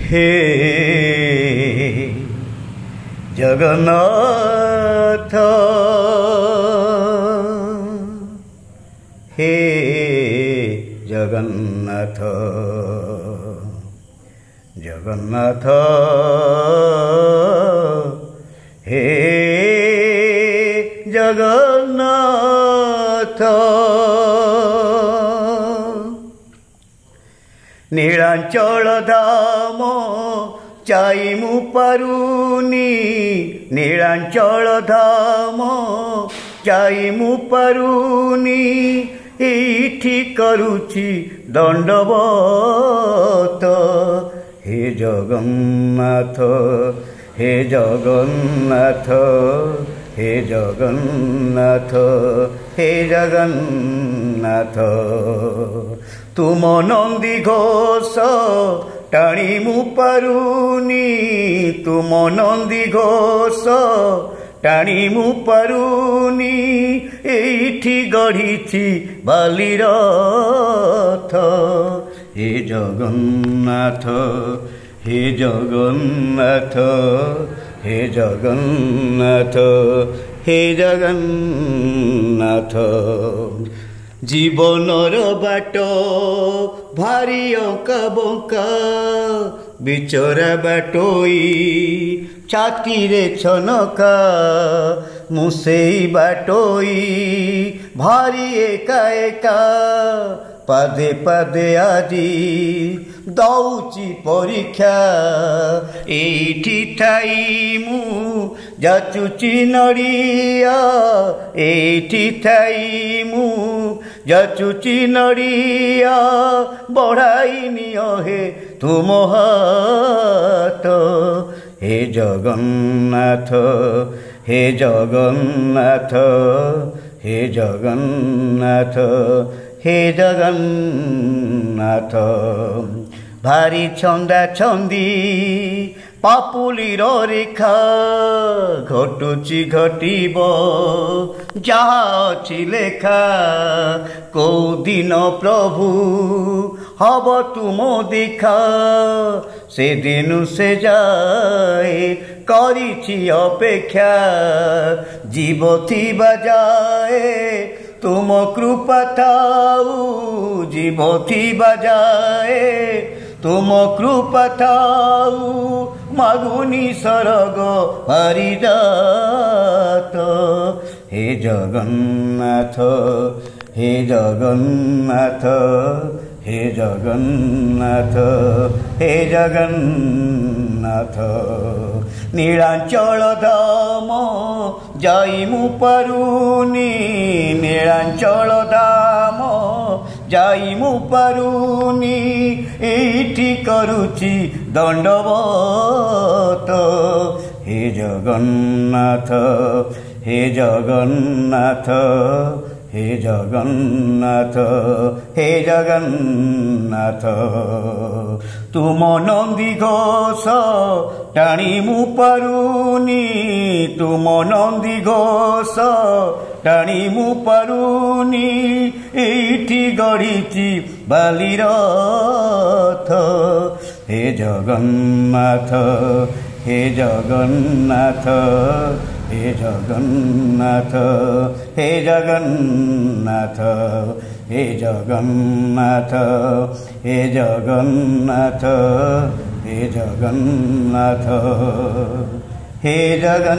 हे जगन्नाथ हे जगन्नाथ जगन्नाथ हे जगन्नाथ नीलांचल धाम जाइमु पारुनी नीलांचल धाम जाइमु पारुनी एठी करुछि दंडवत हे जगन्नाथ हे जगन्नाथ हे जगन्नाथ हे जगन्नाथ तुम नंदी घोष टाणीमु पारुनी तुम नंदी घोष टाणीमु पारुनी एठी गढ़ी बालीरथ हे जगन्नाथ हे जगन्नाथ हे जगन्नाथ हे जगन्नाथ जीवनर बाट भारी अंका बंका बिचरा बाटोई छाती रे छनका मुसेई बाटोई भारी एका एका पादे पादे आजी दौची परीक्षा एठी थाई मु जाचुची नड़िया एठी थाई मु जाचुची नड़िया बढ़ाई नियो हे तुम हाथ हे जगन्नाथ हे जगन्नाथ हे जगन्नाथ हे जगन्नाथ भारी छंदा छंदी पापुलीर रेखा घटुची घटिब जहा अछि लेखा को दिन प्रभु हब तुम देखा से दिन से जाए करिछि अपेक्षा जीव थिबा जाए तुम कृपा थाऊ जीव थिबा जाए तुम कृपा थाऊ मागुनी सरग हरिदात हे जगन्नाथ हे जगन्नाथ हे जगन्नाथ हे जगन्नाथ नीलांचल धाम जाइमु पारुनी नीलांचल धाम जाइमु पारुनी एठी करुछि दंडवत हे जगन्नाथ हे जगन्नाथ हे जगन्नाथ हे जगन्नाथ तुम नंदी घोष टाणीमु पारुनी तुम नंदी घोष टाणीमु पारुनी एठी गढ़ी बालीरथ हे जगन्नाथ हे जगन्नाथ हे जगन्नाथ हे जगन्नाथ हे जगन्नाथ हे जगन्नाथ हे जगन्नाथ हे जगन्नाथ।